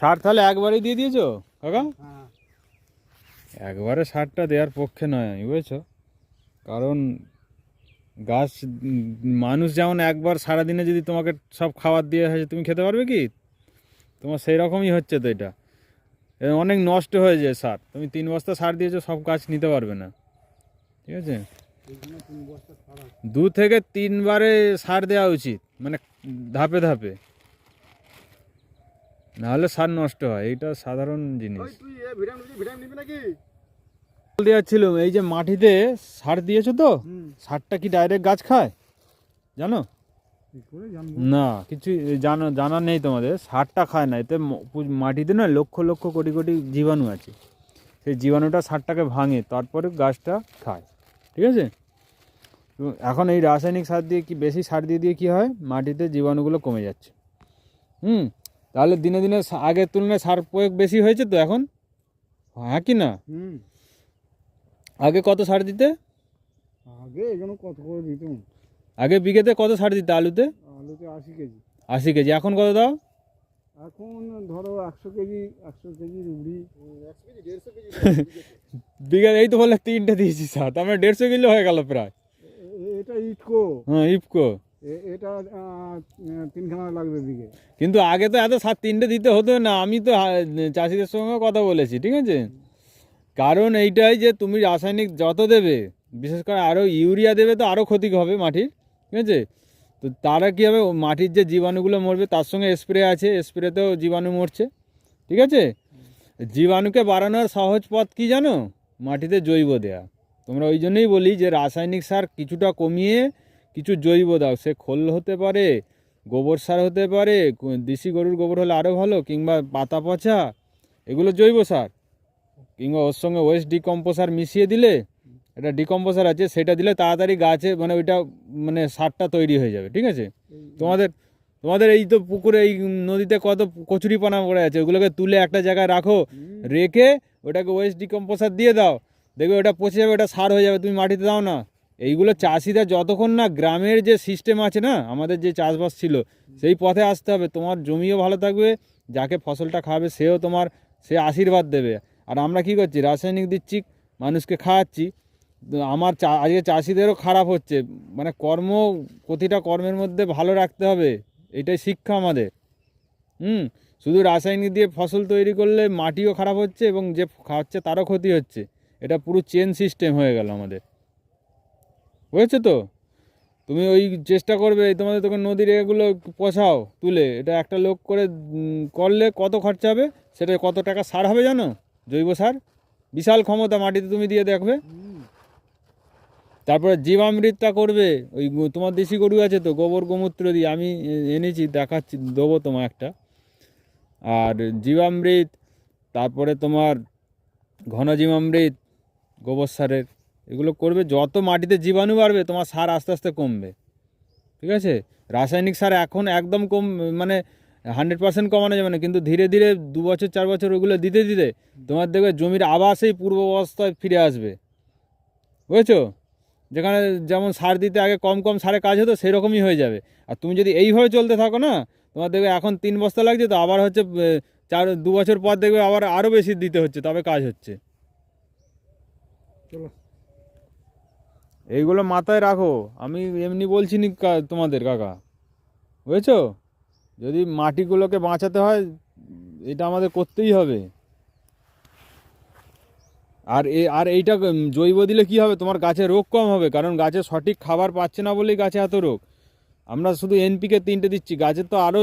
সার তাহলে একবারেই দিয়ে দিয়েছো কাকা? হ্যাঁ একবারে সারটা দেওয়ার পক্ষে নয় আমি, বুঝেছো? কারণ গাছ মানুষ যেমন একবার সারাদিনে যদি তোমাকে সব খাবার দিয়ে হয়েছে তুমি খেতে পারবে কি? তোমার সেই রকমই হচ্ছে তো এটা। অনেক নষ্ট হয়ে যায় সার। তুমি 3 বস্তা সার দিয়েছো, সব গাছ নিতে পারবে না, ঠিক আছে? 2 থেকে 3 বারে সার দেওয়া উচিত, মানে ধাপে ধাপে, নাহলে সার নষ্ট হয়। এইটা সাধারণ জিনিস। তুই ভিটামিন নিবি নাকি? দেওয়া ছিল এই যে মাটিতে সার দিয়েছো তো, সারটা কি ডাইরেক্ট গাছ খায় জানো? কি করে জানবো? না, কিছু জানা নেই তোমাদের। সারটা খায় না, এতে মাটিতে না লক্ষ লক্ষ কোটি কোটি জীবাণু আছে। সেই জীবাণুটা সারটাকে ভাঙে, তারপরে গাছটা খায়, ঠিক আছে? তো এখন এই রাসায়নিক সার দিয়ে কি, বেশি সার দিয়ে দিয়ে কী হয়, মাটিতে জীবাণুগুলো কমে যাচ্ছে। তাহলে দিনে দিনে আগের তুলনায় সার প্রয়োগ বেশি হয়েছে তো এখন, হ্যাঁ কি না? আগে কত সার দিতে? আগে এখানে কত করে দিতাম? আগে বিঘেতে কত সার দিতে আলুতে? আলুতে 80 কেজি। 80 কেজি। এখন কত দাও? এখন ধরো 100 কেজি, 100 কেজি রুড়ি, 100 কেজি 150 কেজি বিঘা। এই তো বললে 3টে দিয়েছি সার, আমরা 150 কিলো হয়ে গেল প্রায়। এটা ইটকো। হ্যাঁ, ইফকো। এটা 3খানা লাগবে বিঘে। কিন্তু আগে তো এত সার 3টে দিতে হতো না। আমি তো চাষিদের সঙ্গে কথা বলেছি, ঠিক আছে? কারণ এইটাই যে তুমি রাসায়নিক যত দেবে, বিশেষ করে আরও ইউরিয়া দেবে তো আরও ক্ষতি হবে মাটির, ঠিক আছে? তো তারা কী হবে, মাটির যে জীবাণুগুলো মরবে, তার সঙ্গে স্প্রে আছে, স্প্রেতেও জীবাণু মরছে, ঠিক আছে? জীবাণুকে বাড়ানোর সহজ পথ কি জানো? মাটিতে জৈব দেয়া। তোমরা ওই জন্যই বলি যে রাসায়নিক সার কিছুটা কমিয়ে কিছু জৈব দাও। সে খোল হতে পারে, গোবর সার হতে পারে, দেশি গরুর গোবর হলে আরও ভালো, কিংবা পাতা পচা, এগুলো জৈব সার। কিংবা ওর সঙ্গে ওয়েস্ট ডিকম্পোসার মিশিয়ে দিলে, এটা ডিকম্পোসার আছে, সেটা দিলে তাড়াতাড়ি গাছে মানে ওইটা মানে সারটা তৈরি হয়ে যাবে, ঠিক আছে? তোমাদের তোমাদের এই তো পুকুরে, এই নদীতে কত কচুরিপানা পড়ে আছে, ওগুলোকে তুলে একটা জায়গায় রাখো, রেখে ওটাকে ওয়েস্ট ডিকম্পোসার দিয়ে দাও, দেখবে ওটা পচে যাবে, ওটা সার হয়ে যাবে। তুমি মাটিতে দাও না। এইগুলো চাষিরা যতক্ষণ না গ্রামের যে সিস্টেম আছে না, আমাদের যে চাষবাস ছিল, সেই পথে আসতে হবে। তোমার জমিও ভালো থাকবে, যাকে ফসলটা খাবে সেও তোমার সে আশীর্বাদ দেবে। আর আমরা কি করছি, রাসায়নিক দিচ্ছি, মানুষকে খাওয়াচ্ছি। আমার আজকে চাষিদেরও খারাপ হচ্ছে। মানে প্রতিটা কর্মের মধ্যে ভালো রাখতে হবে, এটাই শিক্ষা আমাদের। শুধু রাসায়নিক দিয়ে ফসল তৈরি করলে মাটিও খারাপ হচ্ছে এবং যে খাওয়াচ্ছে তারও ক্ষতি হচ্ছে। এটা পুরো চেন সিস্টেম হয়ে গেল আমাদের, বুঝেছো তো? তুমি ওই চেষ্টা করবে, তোমাদের তখন নদীর এগুলো পচাও তুলে, এটা একটা লোক করে করলে কত খরচা হবে, সেটা কত টাকা সার হবে জানো? জৈব সার বিশাল ক্ষমতা মাটিতে তুমি দিয়ে দেখবে। তারপরে জীবামৃতটা করবে, ওই তোমার দেশি গরু আছে তো, গোবর গোমূত্র দিয়ে আমি এনেছি, দেখাচ্ছি, দেবো তোমার একটা। আর জীবামৃত, তারপরে তোমার ঘন জীবামৃত, গোবর সারের, এগুলো করবে। যত মাটিতে জীবাণু বাড়বে তোমার সার আস্তে আস্তে কমবে, ঠিক আছে? রাসায়নিক সার এখন একদম কম, মানে 100% কমানো যাবে না, কিন্তু ধীরে ধীরে 2 বছর 4 বছর ওগুলো দিতে দিতে তোমার দেখবে জমির আবার সেই পূর্ব অবস্থায় ফিরে আসবে, বুঝেছো? যেখানে যেমন সার দিতে আগে কম কম সারে কাজ হতো, সেরকমই হয়ে যাবে। আর তুমি যদি এইভাবে চলতে থাকো না, তোমার দেখবে এখন 3 বস্তা লাগছে, তো আবার হচ্ছে 2 বছর পর দেখবে আবার আরও বেশি দিতে হচ্ছে, তবে কাজ হচ্ছে। চলো, এইগুলো মাথায় রাখো। আমি এমনি বলছি নি তোমাদের কাকা, বুঝেছো? যদি মাটিগুলোকে বাঁচাতে হয়, এটা আমাদের করতেই হবে। আর এইটা জৈব দিলে কি হবে, তোমার গাছে রোগ কম হবে, কারণ গাছে সঠিক খাবার পাচ্ছে না বলেই গাছে এত রোগ। আমরা শুধু এনপিকে 3টে দিচ্ছি, গাছের তো আরও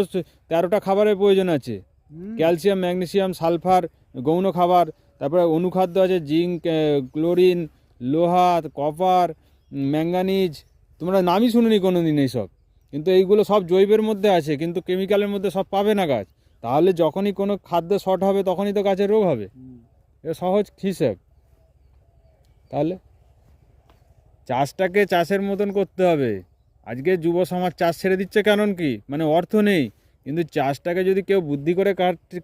13টা খাবারের প্রয়োজন আছে। ক্যালসিয়াম, ম্যাগনেসিয়াম, সালফার, গৌণ খাবার, তারপরে অনুখাদ্য আছে, জিঙ্ক, ক্লোরিন, লোহা, কপার, ম্যাঙ্গানিজ। তোমরা নামই শুনিনি কোনো দিন এইসব, কিন্তু এইগুলো সব জৈবের মধ্যে আছে, কিন্তু কেমিক্যালের মধ্যে সব পাবে না গাছ। তাহলে যখনই কোনো খাদ্য শর্ট হবে তখনই তো গাছের রোগ হবে। এটা সহজ হিসেব। তাহলে চাষটাকে চাষের মতন করতে হবে। আজকে যুব সমাজ চাষ ছেড়ে দিচ্ছে, কারণ কি, মানে অর্থ নেই। কিন্তু চাষটাকে যদি কেউ বুদ্ধি করে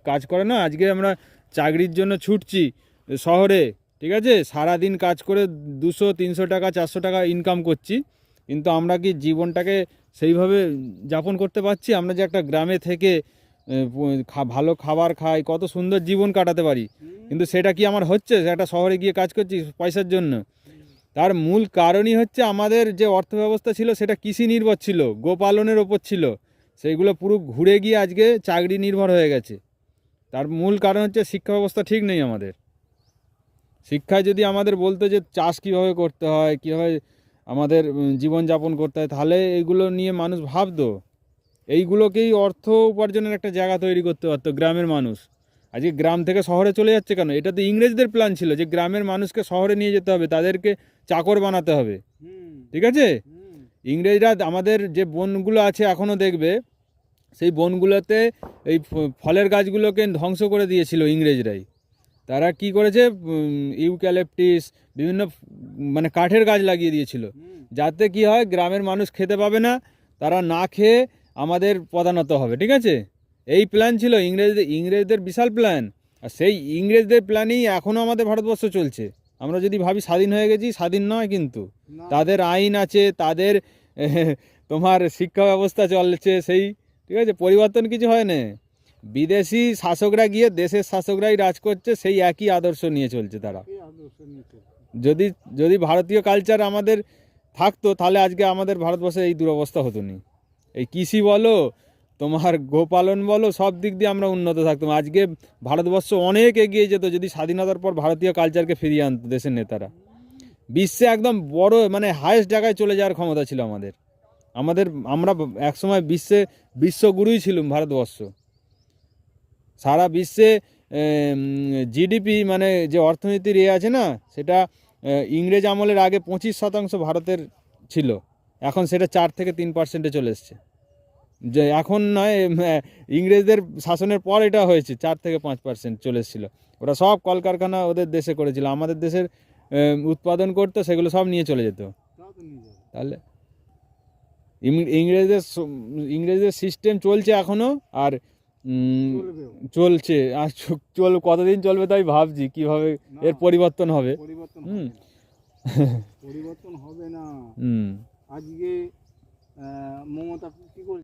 কাজ করে না, আজকে আমরা চাকরির জন্য ছুটছি শহরে, ঠিক আছে, সারাদিন কাজ করে 200-300 টাকা 400 টাকা ইনকাম করছি, কিন্তু আমরা কি জীবনটাকে সেইভাবে যাপন করতে পারছি? আমরা যে একটা গ্রামে থেকে ভালো খাবার খাই, কত সুন্দর জীবন কাটাতে পারি, কিন্তু সেটা কি আমার হচ্ছে? একটা শহরে গিয়ে কাজ করছি পয়সার জন্য। তার মূল কারণই হচ্ছে আমাদের যে অর্থ ব্যবস্থা ছিল সেটা কৃষি নির্ভর ছিল, গোপালনের ওপর ছিল, সেইগুলো পুরো ঘুরে গিয়ে আজকে চাকরি নির্ভর হয়ে গেছে। তার মূল কারণ হচ্ছে শিক্ষা ব্যবস্থা ঠিক নেই আমাদের। শিক্ষায় যদি আমাদের বলতো যে চাষ কীভাবে করতে হয়, কীভাবে আমাদের জীবনযাপন করতে হয়, তাহলে এইগুলো নিয়ে মানুষ ভাবতো। এইগুলোকেই অর্থ উপার্জনের একটা জায়গা তৈরি করতে পারতো গ্রামের মানুষ। আজকে গ্রাম থেকে শহরে চলে যাচ্ছে কেন? এটা তো ইংরেজদের প্ল্যান ছিল যে গ্রামের মানুষকে শহরে নিয়ে যেতে হবে, তাদেরকে চাকর বানাতে হবে, ঠিক আছে? ইংরেজরা আমাদের যে বনগুলো আছে এখনও দেখবে, সেই বনগুলোতে এই ফলের গাছগুলোকে ধ্বংস করে দিয়েছিল ইংরেজরাই। তারা কি করেছে, ইউক্যালিপটিস বিভিন্ন মানে কাঠের গাছ লাগিয়ে দিয়েছিল, যাতে কি হয় গ্রামের মানুষ খেতে পাবে না, তারা না খেয়ে আমাদের পদানত হবে, ঠিক আছে? এই প্ল্যান ছিল ইংরেজদের বিশাল প্ল্যান। আর সেই ইংরেজদের প্ল্যানই এখনও আমাদের ভারতবর্ষ চলছে। আমরা যদি ভাবি স্বাধীন হয়ে গেছি, স্বাধীন নয় কিন্তু। তাদের আইন আছে, তাদের তোমার শিক্ষা ব্যবস্থা চলছে সেই, ঠিক আছে? পরিবর্তন কিছু হয় না। বিদেশি শাসকরা গিয়ে দেশের শাসকরাই রাজ করছে, সেই একই আদর্শ নিয়ে চলছে তারা। যদি যদি ভারতীয় কালচার আমাদের থাকতো, তাহলে আজকে আমাদের ভারতবর্ষে এই দুরবস্থা হতো না। এই কৃষি বলো, তোমার গোপালন বলো, সব দিক দিয়ে আমরা উন্নত থাকতাম। আজকে ভারতবর্ষ অনেক এগিয়ে যেত যদি স্বাধীনতার পর ভারতীয় কালচারকে ফিরিয়ে আনতো দেশের নেতারা। বিশ্বে একদম বড় মানে হায়েস্ট জায়গায় চলে যাওয়ার ক্ষমতা ছিল আমাদের। আমরা একসময় বিশ্বগুরুই ছিলাম ভারতবর্ষ। সারা বিশ্বে জিডিপি মানে যে অর্থনীতির আছে না, সেটা ইংরেজ আমলের আগে 25% ভারতের ছিল, এখন সেটা 4 থেকে 3% চলে এসছে। যে এখন নয়, ইংরেজদের শাসনের পর এটা হয়েছে, 4 থেকে 5% চলে এসেছিলো। ওরা সব কলকারখানা ওদের দেশে করেছিল, আমাদের দেশের উৎপাদন করতো, সেগুলো সব নিয়ে চলে যেত। তাহলে ইংরেজদের সিস্টেম চলছে এখনও, আর চলছে, আর কতদিন চলবে তাই ভাবছি, কিভাবে এর পরিবর্তন হবে। পরিবর্তন হবে না। আজকে মমতা কি করে